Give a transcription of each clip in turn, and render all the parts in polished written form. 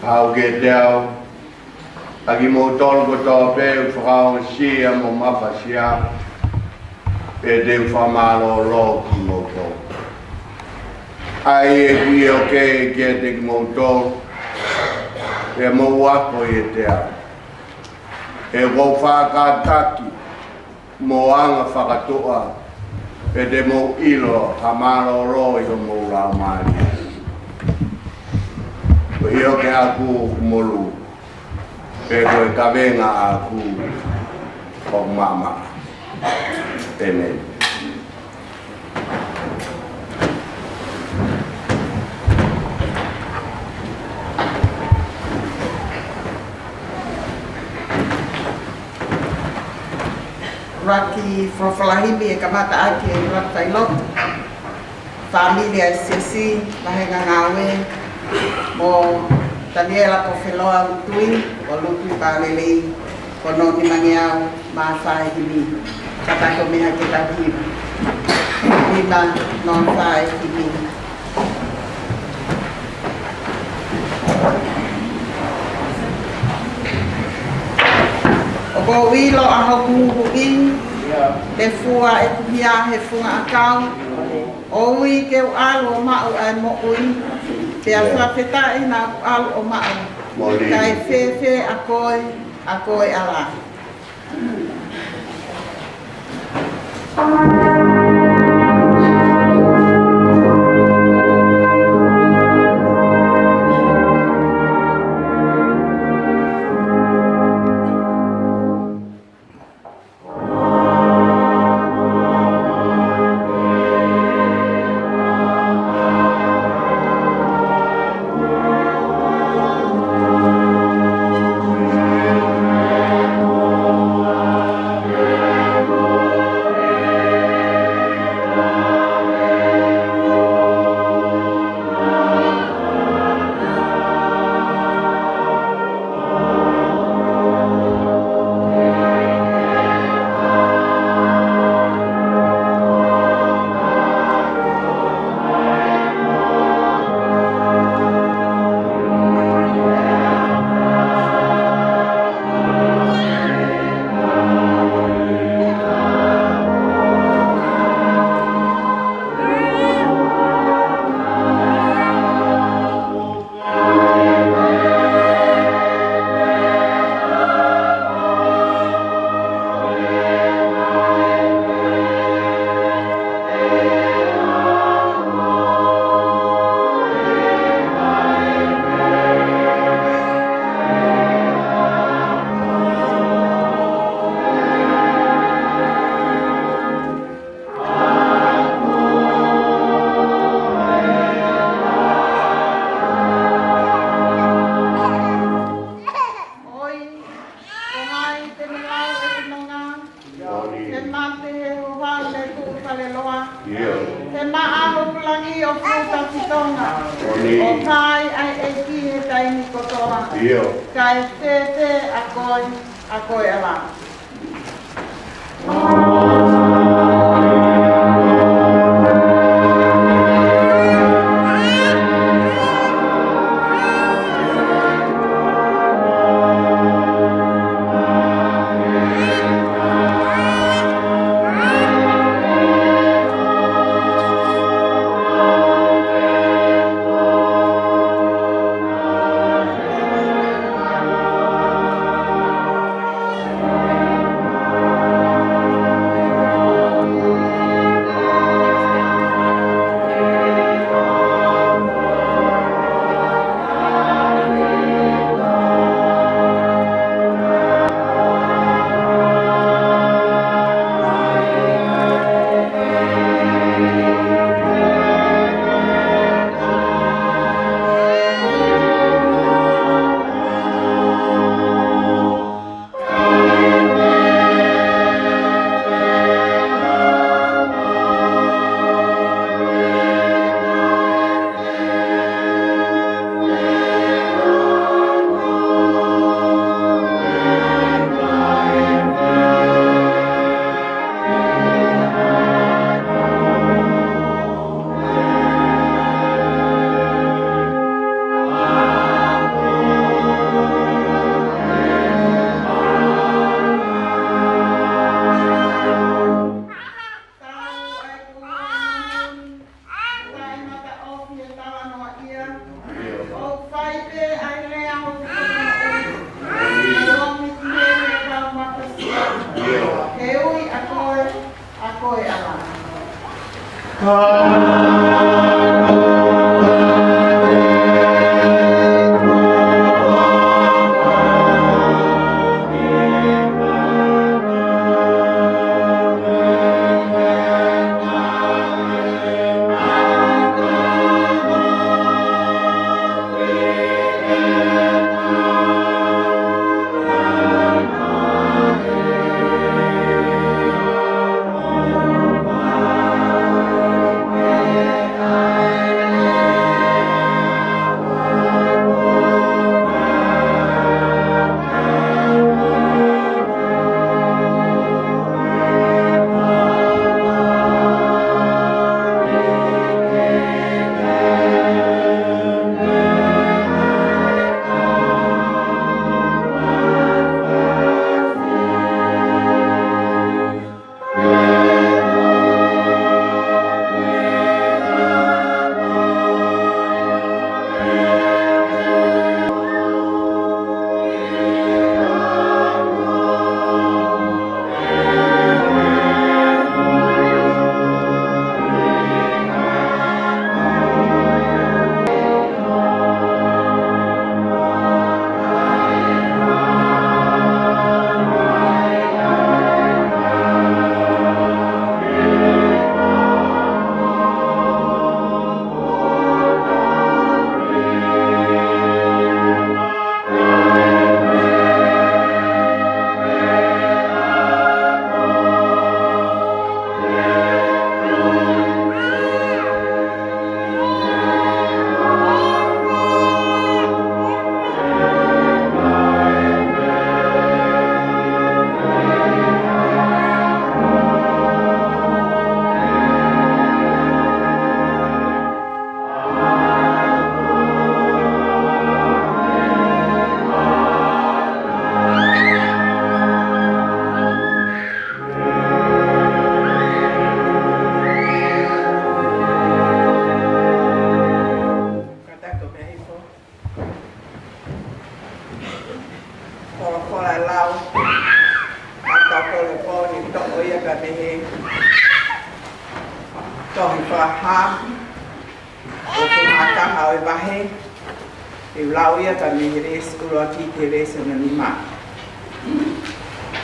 Hau ke teo. Agi mo tolu ko tō pēu whakao sia mo mawhasia. E te whamalo lo ki mo tō. Ai e kui o ke te ki mo tō. E mo wako e teo. E wau whakataki. Mo anga whakatoa. E te mo ilo hamalo lo i o mo rau mani. Io che aku molu e koe ka venga aku o mama tene Raki Frofalahimi e kamata ake e rata i lotu familia e sisi mahenga ngawe mo Daniela Kofeloa Lutui o Lutui Palelei kono ni mangiau masai himi kata ko miha kita hima hima non sai himi o ko wilo a hoku huki le fua e kumia he funga akau o ui ke u alu o mau ai mo ui te asa peta i na alu o mau kai fe a koe ala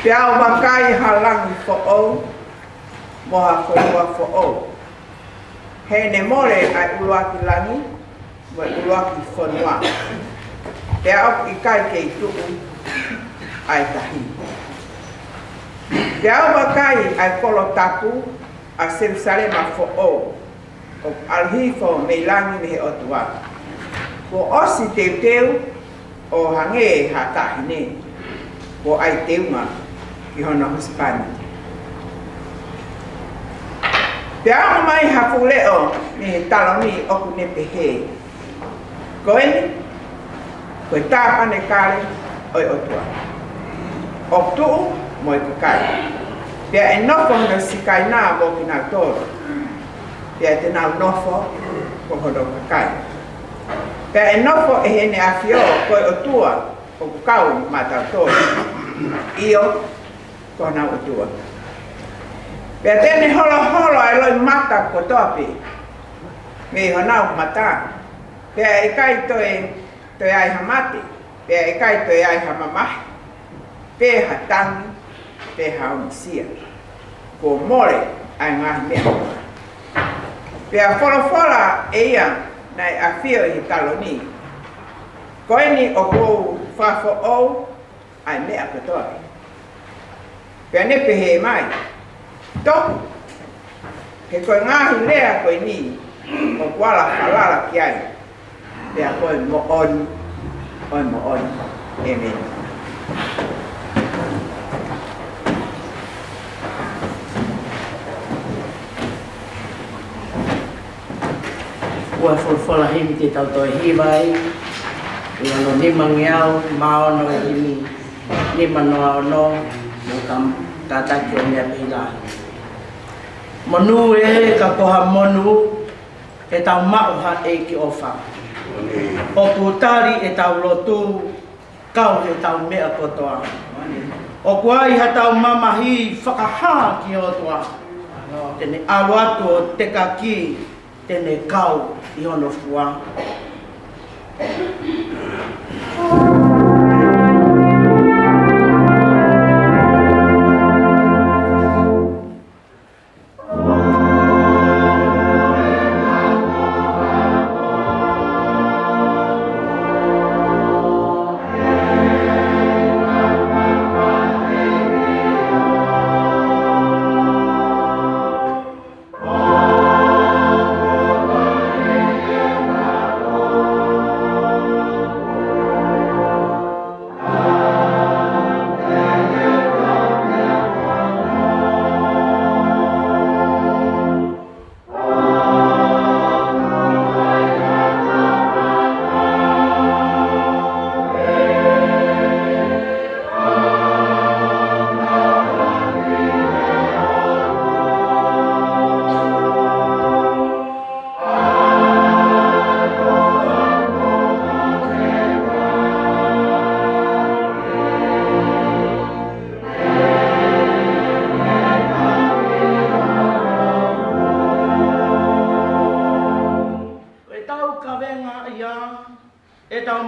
Piao bakai halang fo'o, moha fo'ua fo'o. He ne more ai uluaki langi, wa uluaki whanua. Piao i kai kei tuku ai tahi. Piao bakai ai kolo taku a Jerusalema fo'o, o alhifo me langi me he otua. Ko osi teu o hange ha tahine, ko ai teuma. I hona Hispania. Pea mai hapu leo ni taloni oku ne pehe. Koeni, koe tāpane kare oi otua. Oktu moi kakai. Pea e nofo hona sikai nā mo ki nā toro. Pea te nau nofo ko hono kakai. Pea e nofo e hene afio koe otua o kukau mata toro. Io kona utua. Pea tēne holo holo e loi mata ko topi. Me honau mata. Pea e kai toi ai hamati. Pea e kai toi ai hamamahi. Pea hatangi. Pea haumisia. Ko more ai ngahi mea. Pea wholofola e ia nai awhio i taloni. Koeni o kou whafo ou ai mea ko topi. Pea ne pehe mai, toku, ke koe ngahi lea koe ni, o kuala halala ki ai, pea koe mo oni, amen. Ua wholwhala himi te tau toi hiwai, ua no nimang iau, maono e himi, nimano aono, mo kam tataki o mea pilahi. Monu e ka koha monu e tau mauha e ki ofa. O putari e tau lotu, kau e tau mea kotoa. O kuai ha tau mamahi whakaha ki otoa. Tene alo atu o te kaki, tene kau I hono fua.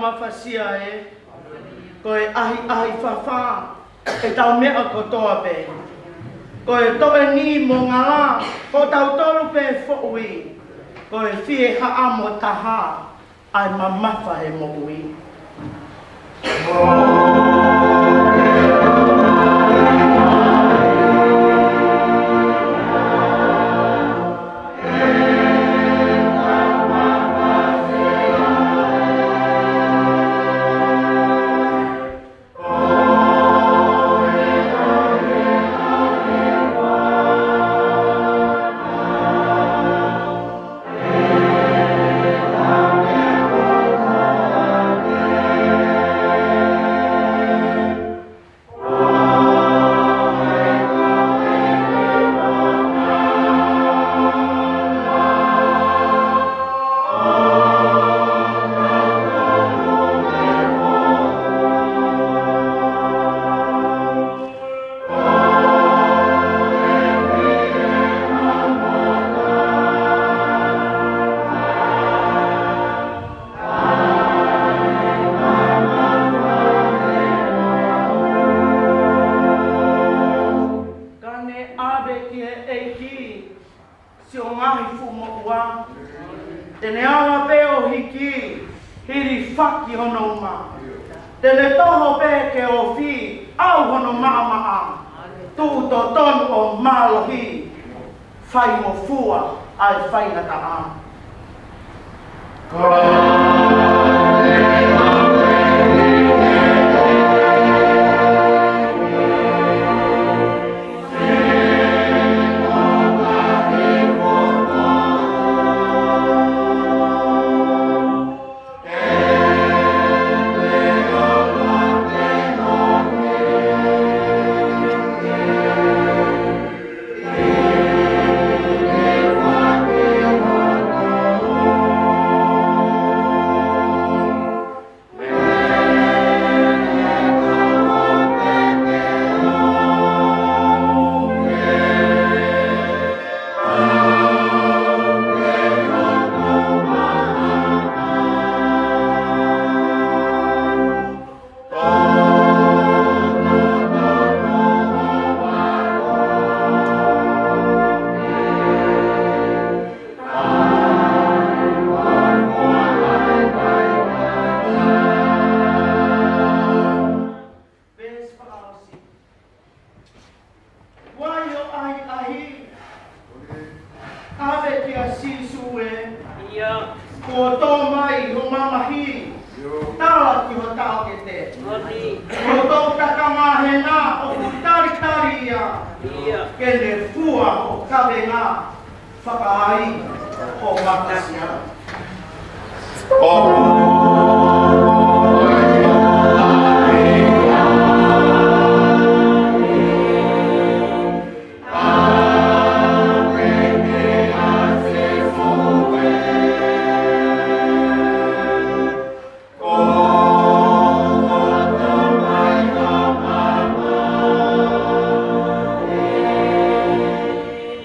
Mafasia koe ahi whawha e tau mea kotoa pe. Koe toe ni mo ngā la, ko tau tolu pe whoui. Koe fie haa mo taha, ai mamafa he mo ui. Tene toho pe ke o fi, au hono maa. Tu to ton o malohi, fai mo fua, ai fai na taa.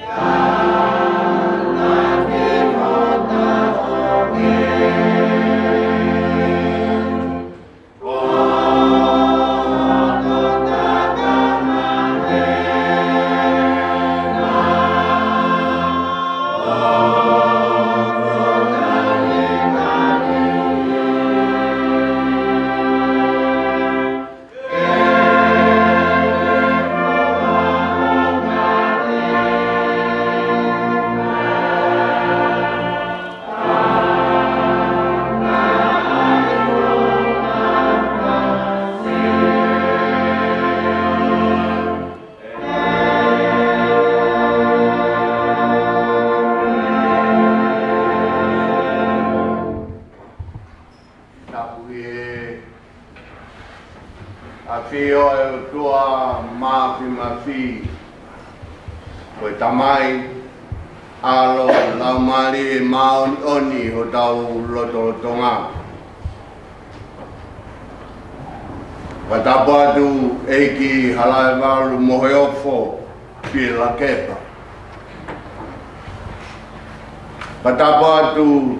Yeah. tapu e a fio e tua mafi koe tamai alo lau mali e maoni oni ho tau lotolotonga. Watapu atu eiki halai waru mohe ofo ki la kepa. Watapu atu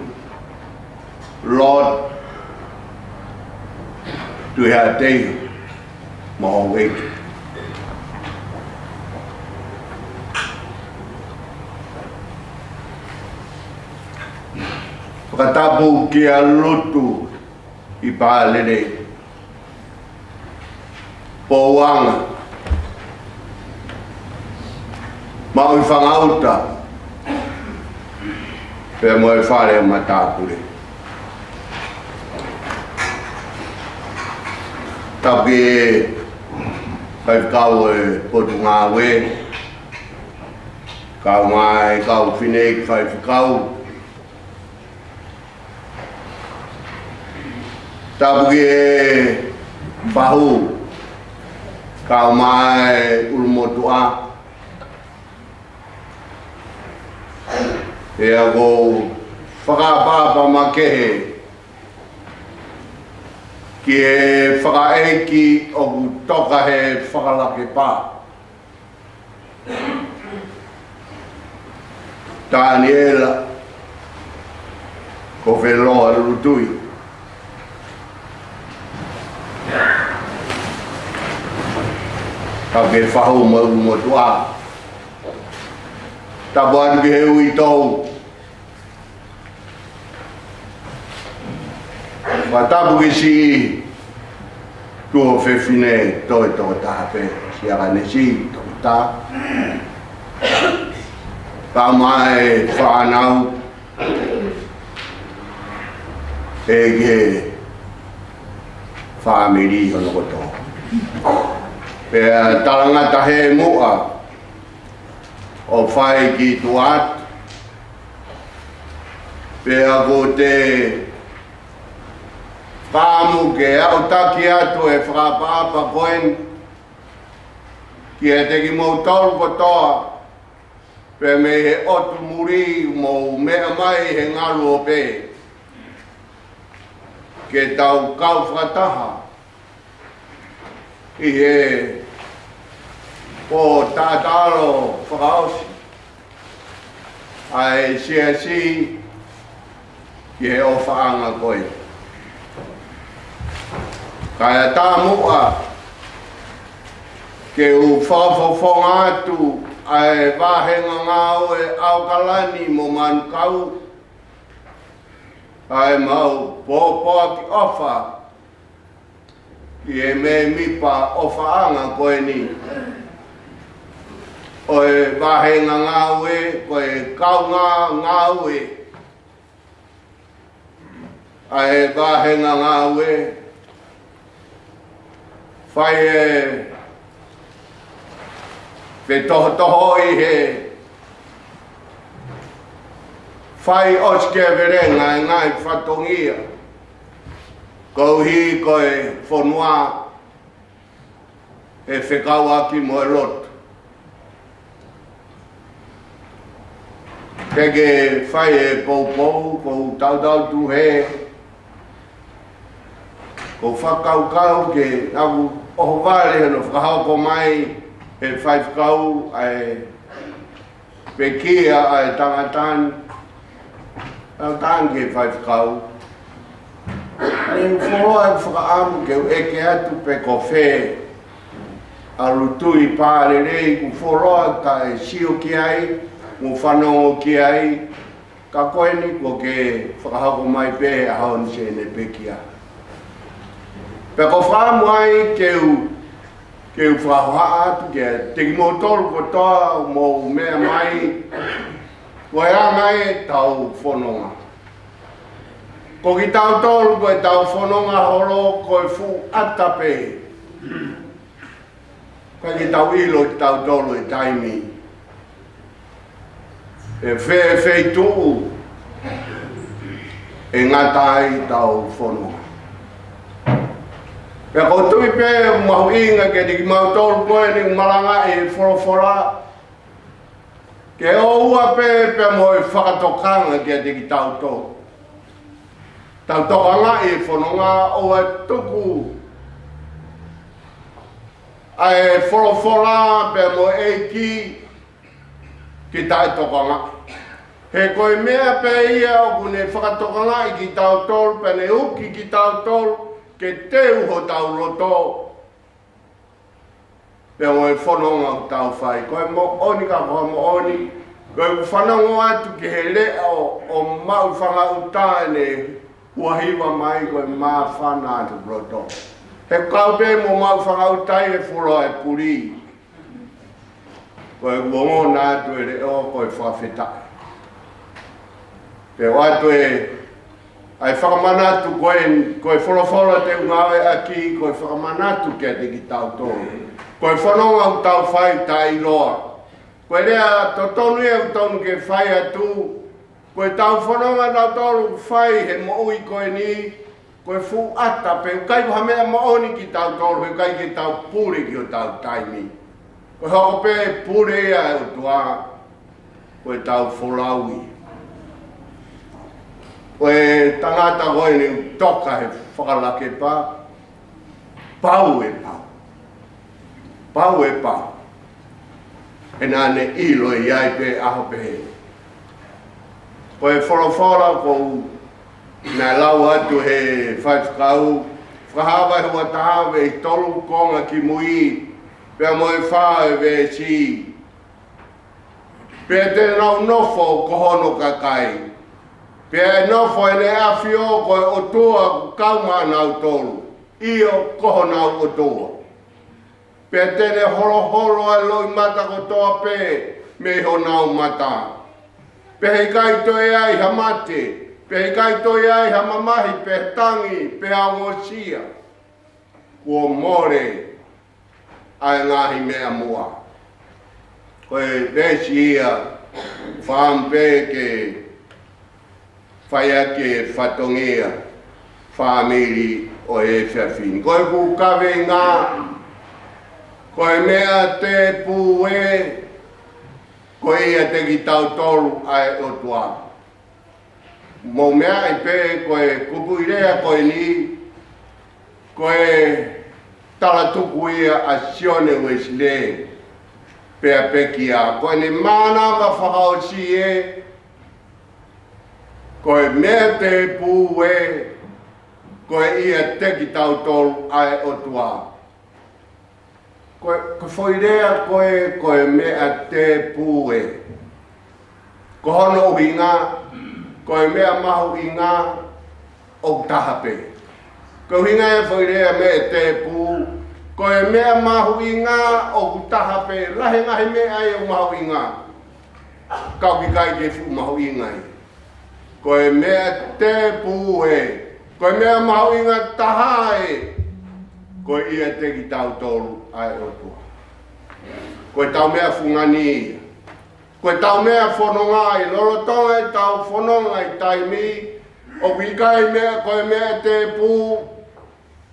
Lord tu hea teihu moho eiki. Watapu ki a lutu I pālere. Pouanga mau I whangauta pēr mo e whare o matāpure tapi e whaifkau e potu ngā we kau ngai kau whinei whaifkau tapi e whahu kau mai ulmotua e a go whakapapa makehe ki e whakaeki o ku toka he whakalake pā tāni ela ko wheloa rutui ka ke whahu mo tua. Ta buan ke heu I tau. Watapu ke si tuo whewhine toi tō tāpe. Si ara ne si tō tā. Ka mai whanau. E ke whamiri hono koto. Pea talangata he mua o whai ki tuat. Pea ko te whāmu ke au taki atu e whakapapa koen ki e teki mou tolu kotoa. Pea me he otu muri mou mea mai he ngaru o pe. Ke tau kau whakataha. I he o tātaro whakaosi. Ai si ki he o whaanga koe. Kaya tā mua ke u whawhawhonga atu ai wahenga ngāo e au kalani mo manu kau. Ai mau pōpō ki ofa. Ki e me mipa o whaanga koe ni. O e wahenga ngāue, ko e kaunga ngāue. A e wahenga ngāue. Whai e whe toho I he. Whai oske verenga e ngai whatongia. Kou hi ko e whonua e whekau aki mo e lotu. Pege whai e poupou, kou tautau tu he. Kou whakaukau ke aku oho vare hano whakahau ko mai e whaifkau ai pekia ai tangatan. Tangatan ke whaifkau. Ai whoroa e whakaamu ke eke atu pe ko whe. Arutui pāre rei ku whoroa ka e sio ki ai. Mo whanongo ki ai, ka koe ni ko ke whakahako mai pē a haon se ne pekia. Pe ko whaamu ai ke u whahoha atu ke teki mo tolu ko toa mo mea mai, ko e a mai tau whanonga. Ko ki tau tolu ko e tau whanonga horo ko e fu atape. Ko ki tau ilo ki tau tolu e taimi. E whei tuu e ngatai tau whanonga. Pea ko tui pe mahu inga ke di mau tolu koe ni malanga e forofora. Ke o ua pe mo e whakatokanga ke di tau tō. Tau tokanga e whanonga o e tuku. Ai forofora pe mo e ki tai tokanga. He koe mea pe ia o kune whakatokanga i ki tau tolu pe ne uki ki tau tolu ke te uho tau roto. Pea mo e whanonga o tau whai. Koe mo oni ka koe mo oni. Koe whanonga atu ki he lea o mau whanga utaine huahiwa mai koe maa whana atu roto. He kau pe mo mau whanga utaine furo e puri. Koe wongo nā atu e leo koe whawhetai. Te watu e ai whakamanatu koe wholawhola te ungawe aki, koe whakamanatu kia te ki tau tōru. Koe whanonga u tau whai tai loa. Koe rea to tonu e u tonu ke whai atu. Koe tau whanonga tau tōru whai he moui koe ni. Koe fu ata pe ukai ku hamea maoni ki tau tōru, he ukai ki tau pure ki o tau taimi. Koe hoko pe pure ea e utua. Koe tau wholaui. Koe tangata koe ni toka he whakalake pa. Pau e pau. Pau e pau. E nane ilo e iai pe aho pe he. Koe wholawhola kou nai lau atu he whaifkau. Whahawa he watahawe i tolu konga ki mui. Pea mo e wha e ve si. Pea te nau nofo kohono kakai. Pea e nofo e ne awhio koe o tua kauma nau tolu. Io koho nau o tua. Pea tene holo holo e loi mata ko toa pe me ho nau mata. Pea hei kai toi ai hamate. Pea hei kai toi ai hamamahi pe tangi pe aungosia. Kua more ai ngahi mea mua. Koe vesi ia whampe ke whai ake whatongia whamiri o e whiawhini. Koe ku kawe ngā, koe mea te pū e, koe ia te ki tau toru ai o tua. Mo mea i pe koe kupu i rea koe ni, koe tala tuku ia a sione Wesley, pea peki a. Koe ne mana ma whakao si e, koe mea te pū e, koe ia te ki tau tolu ai o tua. Koe whoirea koe mea te pū e. Ko hono uhinga, koe mea mahu inga o tahape. Koe uhinga e whoirea mea te pū, koe mea mahu inga o tahape. Lahe ngahi mea e o mahu inga. Kau ki kai ke fu mahu inga e. Koe mea te pū e, koe mea mahu inga taha e, koe ia te ki tau tolu ai o tua. Koe tau mea fungani ia. Koe tau mea whanonga i lorotonga i tau whanonga i taimi, o wikai mea koe mea te pū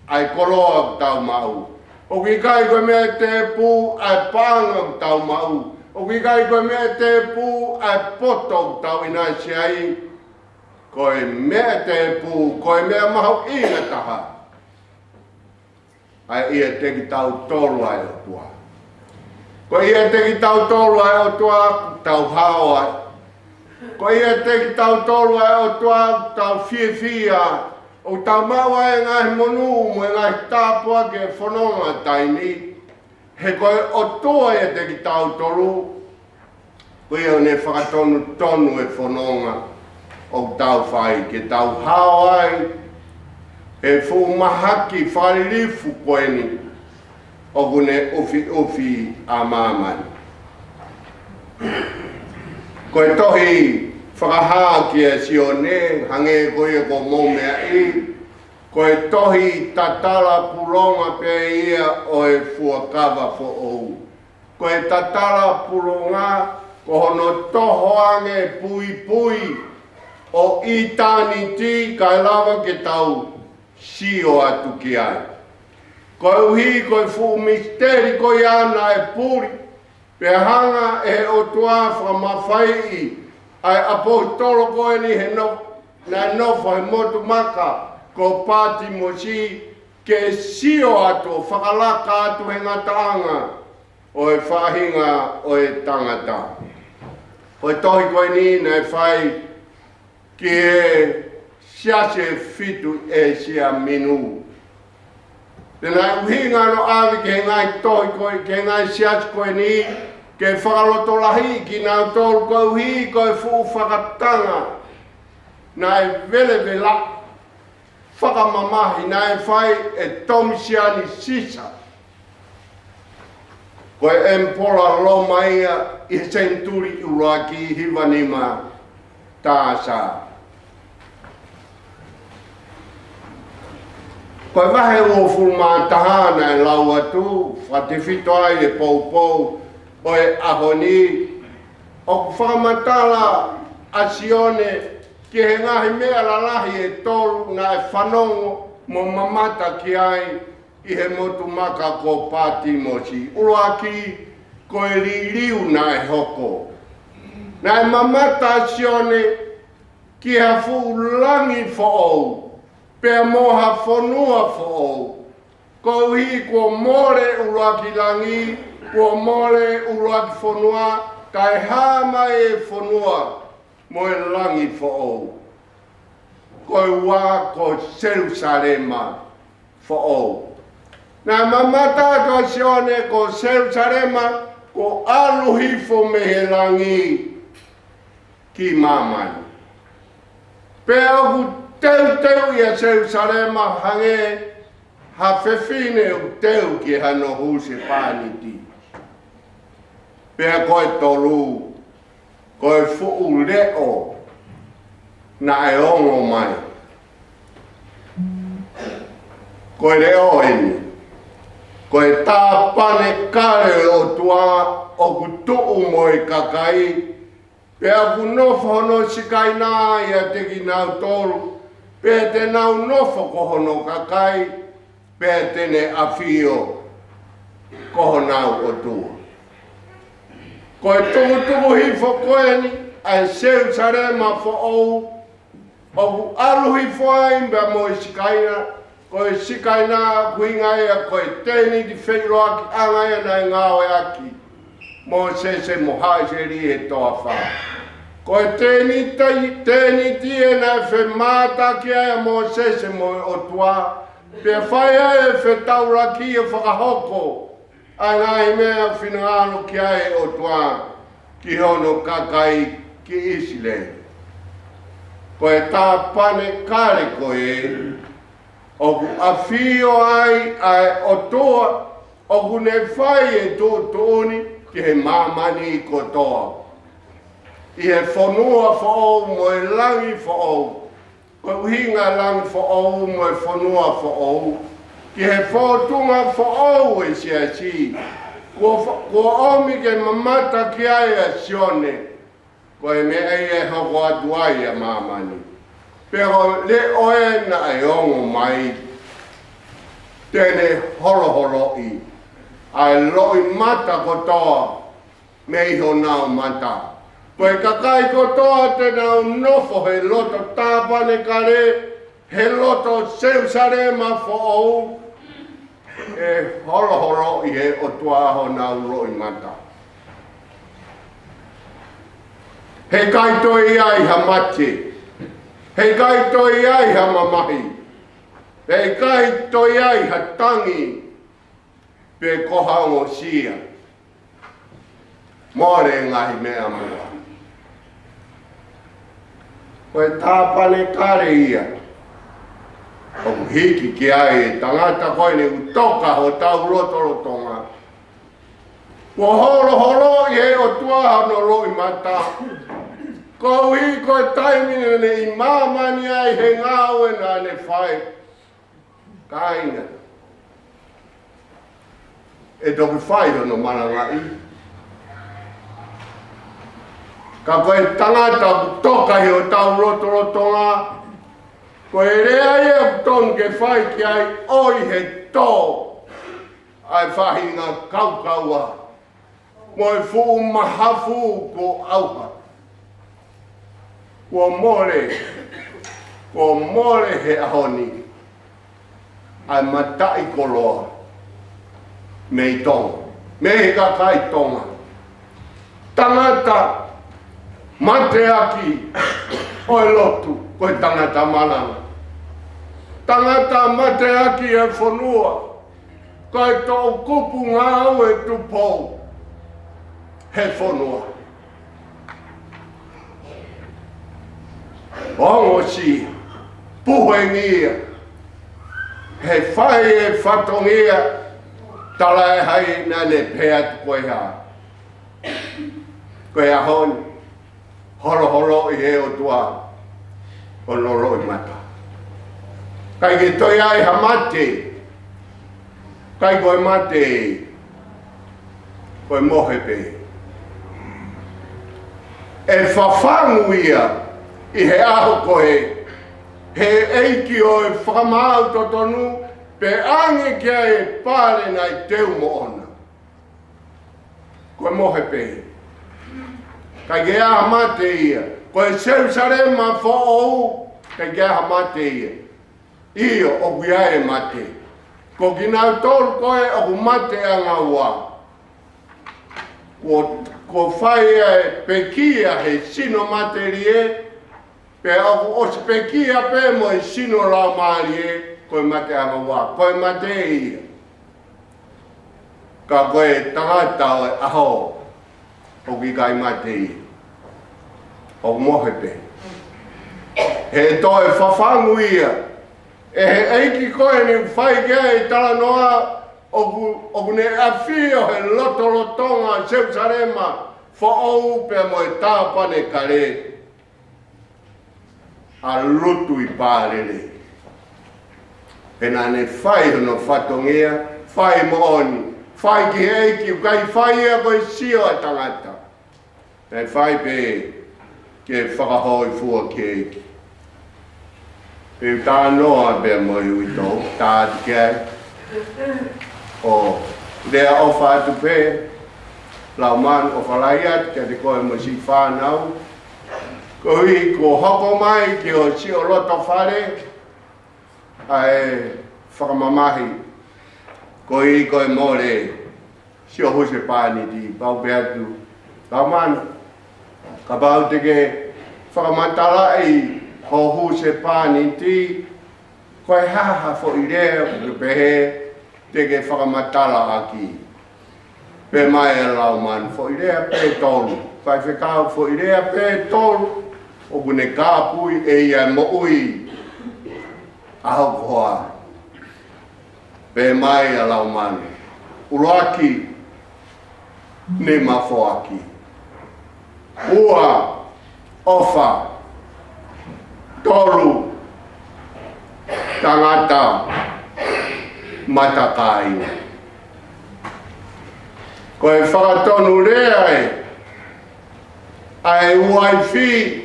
ai koroa tau mau. O wikai koe mea te pū ai panga tau mau. O wikai koe mea te pū ai poto tau inasi ai. Koe mea te pū, koe mea mahu inga taha. Ai ia te ki tau tolu ai o tua. Koe ia te ki tau tolu ai o tua, tau hao ai. Koe ia te ki tau tolu ai o tua, tau fia. O tau maua e ngahi monu, mo e ngahi tāpua ke whanonga taini. He koe o tua ia te ki tau tolu. Koe ia ne whakatonu tonu e whanonga. O tau whai, ke tau hao ai, e fu mahaki whalilifu koe ni, o kune ufi a mamani. Koe tohi whakahaa ki e sione, hange koe ko momea i, koe tohi tatala pulonga pe ia o e fuakawa fo ou. Koe tatala pulonga, ko hono toho ange pui pui, o i tāni ti kai lava ke tau sio atu ki ai. Ko uhi ko fu misteri ko yana e puri. Pe hanga e o tua whamawhai ai apostolo ko ni he no na nofa he motu maka ko pati mo si ke sio ato whakalaka atu he ngataanga o e whahinga o e tangata. O e tohi koe ni na e whai ki e siase fitu e sia minu. Tēnā uhinga no awi ke ngai tohi koe, ke ngai siase koe ni, ke whakaloto lahi ki nā tōru koe uhi koe fu whakatanga. Nā e vele vela whakamamahi, nā e whai e tomisiani sisa. Koe empola loma ia I senturi uraki hivanima tāsa. Koe wahe o fulma tahana e lau atu, whatewhito ai e pou o e ahoni. O whamatala asione ki he ngahi mea lalahi e tolu na e whanongo mo mamata ki ai I he motu maka ko pāti mosi. Uruaki ko e liliu na e hoko. Na e mamata asione ki ha fulangi fo ou. Pea moha whanua fo ou. Ko hi ko more uruaki langi, ko more uruaki whanua, kai hama e whanua mo e langi fo ou. Ko wā ko Jerusalema fo ou. Na mamata to asione ko Jerusalema ko aluhi fo mehe langi ki mamani. Pea hu teu ia Jerusalema hange ha fefine u teu ki hano huse pāniti. Pea koe tolu, koe fuu leo na e ongo mai. Koe leo eni. Koe tā pane kare o tua o kutuu mo e kakai. Pea ku nofo hono sikai nā ia teki nau tolu. Pea te nau nofo kohono kakai. Pea tene awhio koho nau o tua. Koe tumu hifo koeni ai Jerusalema fo ou. O aluhi fo aimba mo sikaina. Koe sikaina kuinga ea koe teni di wheiroa ki anga ea nai ngāo e aki. Mo se mo haiseri e toa wha. Koe teni tie nai whe māta ki ea mo se mo o tua. Pea whaia e whe taura ki e whakahoko. Ai ngai mea whinangalo ki ae o tua. Ki hono kakai ki Isile. Koe tā pane kare koe. O ku awhio ai o toa, o ku ne whai e tō tōni ki he mamani ko toa. I he whanua whaou mo e langi whaou. Ko uhinga langi whaou mo e whanua whaou. Ki he whātunga whaou e sia si. Ko omi ke mamata ki ai a sione. Ko e me ei e hoko atu ai a mamani. Pero le oe na e ongo mai tene holo I. Ai loi mata ko toa me iho nao mata. Koe kakai ko toa te nao nofo he loto tāpane kare, he loto Jerusalema fo ou. E holo I he o tuaho nao loi mata. He kaito I ai ha mate. Hei kai toi ai ha mamahi. Hei kai toi ai ha tangi. Pe kohango sia. More ngahi mea mua. Koe tāpane kare ia. O hiki ki ai e tangata koe ne utoka ho tau rotorotonga. Ko holo I he o tuaha no roi mata. Ko hi ko taimine ne I mamani ai he ngāwe nā ne whai. Kainga. E toki whai hono mana ngai. Ka koe tangata toka hi o tau rotorotonga. Ko e rea ia ton ke whai ki ai oi he tō. ai whahinga kaukaua. Moi fu mahafu ko auha. Ko mole he ahoni. Ai matai koloa. Mei tonga. Mei ka kai tonga. Tangata mate aki oi lotu koe tangata malanga. Tangata mate aki e whanua. Koe tō kupu ngā au e tupou. He whanua. Ongo si. Puhengia. He whai e whatongia. Tala e hai nane pēa tu koe haa. Koe ahoni. Horo i he o tua. O loro i mata. Kai ke toi ai ha mate. Kai koe mate. Koe mohe pe. E whawhangu ia. I he aho koe. He eiki o e whamau totonu. Pe ange kia e pare nai teu mo ona. Koe mohe pe. Kai ke aha mate ia. Koe seu sare ma fo ou. Kai ke aha mate ia. Io o kuia e mate. Ko kinau tolu koe o ku mate anga ua. Ko whai e pekia he sino mate rie. Pe o se pekia pe mo e sino lau maarie. Koe mate anga ua. Koe mate ia. Ka koe tangata o aho. O ki kai mate ia. O mohe pe. He toi whawhangu ia. E he eiki koe ni whai kia e tala noa o kune awhio he lotonga seu sarema whaou pe mo e tāpane kare. A lutu i pārere. E nane whai hono whatongia, whai mo oni. Whai ki eiki, kai whai ea koe sio a tangata. E whai pe ke whakahoi fua ki eiki. Pe tā noa pe mo i uito, tā tikai. O rea ofa atu pe, lau man o whalaiat, kia te koe mo si whanau. Ko hui ko hoko mai ki o si o loto whare, ai whakamamahi. Ko hui koe more, si o huse pāni ti, pau pe atu. Lau man, ka pau teke whakamatala ei, ho huse pāni ti, koe haha fo i rea ke pehe teke whakamatala aki. Pe mai e lau man fo i rea pe tolu. Kai whekau fo i rea pe tolu. O kune kāpui e ia mo ui. Aho koa. Pe mai e lau man. Uroaki ne mafo aki. Ua ofa. Tolu tangata matakai. Koe whakatonu rea e. Ai uaifi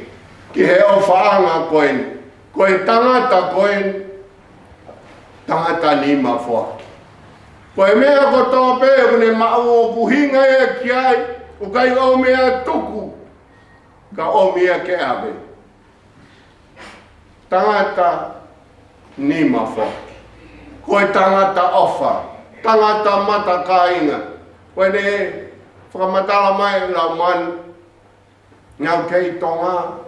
ki he o whaanga koen. Koe tangata koen. Tangata ni mawhaki. Koe mea ko tō pēo kune mau o puhinga e ki ai. O kai o mea tuku. Ka o mea ke awe. Tangata ni mawhaki. Koe tangata ofa. Tangata matakainga. Koe ne whakamatala mai lau man. Ngau kei tonga.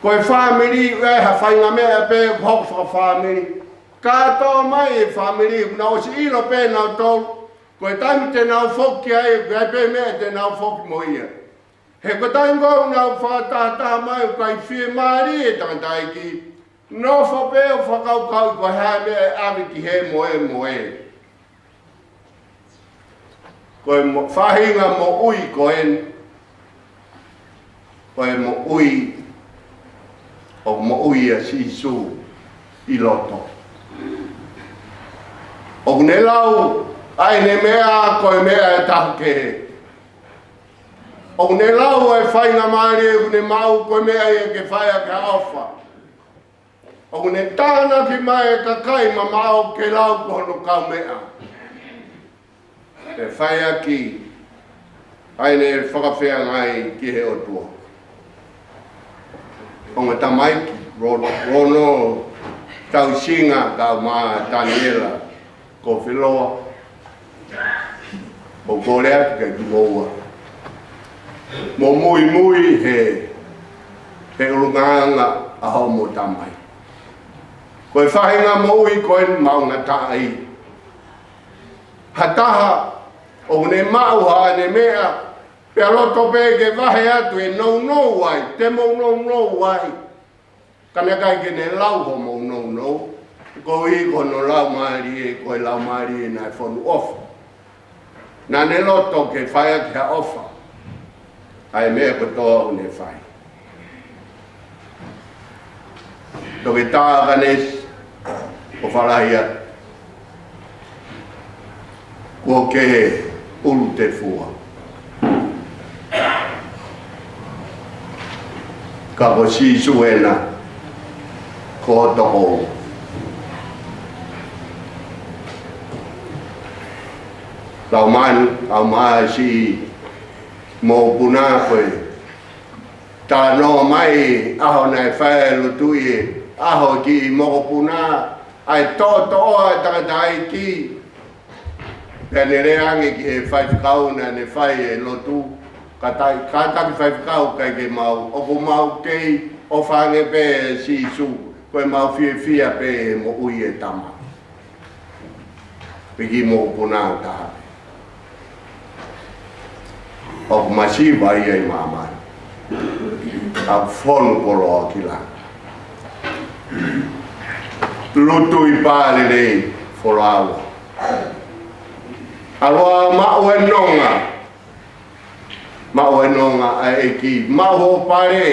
Koe whamiri, e ha whainga mea pe hok whaka whamiri. Kato mai e whamiri, na o si ilo pe nau tol. Koe taimi te nau whoki ai, koe pe mea te nau whoki mo ia. He ko taimi kou nau whakatata mai, koe whie maari e tangatai ki. No whapeo whakau kau, koe hea mea e awi ki he moe moe. Koe whahinga mo ui koen. Koe mo ui. O mo ui a sisu i loto. O ne lau, ai ne mea koe mea e tahke. O ne lau e whainga maari e ne mau koe mea e ke whaia ke ofa. O ne tāna ki mai ka kai ma mao ke lau kono kau mea. E whai aki, aine whakawhea ngai ki he otua. O ngā tamaiki, rono tau singa ka ma Daniela ko whiloa. O korea ki ki moua. Mo mui he urunganga aho mo tamai. Koe whahinga moui koe maunga tai. Hataha o ne mauha ne mea pia roto peke wahe atu e no wai, te no wai. Kana kai ke ne lau ho mo no. Ko i kono lau maari e koe lau maari e nai whonu ofa. Nā ne loto ke whaia ki ha ofa. Ai mea kotoa o ne whai. Toke tā ganes o whalahia. Kua ke ulu te fua. Ka ko sisu ena ko toko. Lau man au maa si mo puna koe. Tā no mai aho nai whae lutui aho ki moko puna ai tō oa takatai ki pene reange ki he whaifkau na ne whai e lotu kataki whaifkau kai ke mau oko mau kei o whange pe si su koe mau fia pe mo ui e tama piki moko puna o taha o masiva ia i mamai a whonu polo o ki la lutu i pāle rei wholawa aroa mao e nonga a eki mao ho pare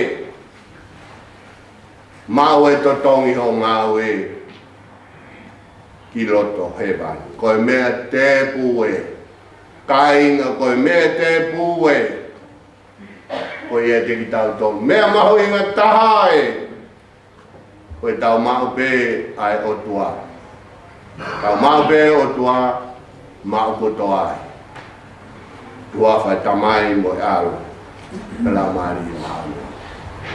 mao e totongi ho ngāwe ki loto he vai koe mea te pue kainga koe mea te pue koe e te ki tau tonu mea maho inga taha e koe tau mau pe ai otua tau mau pe otua mau kotoa ai tua whai tamai mo e alo ka lau maari i mau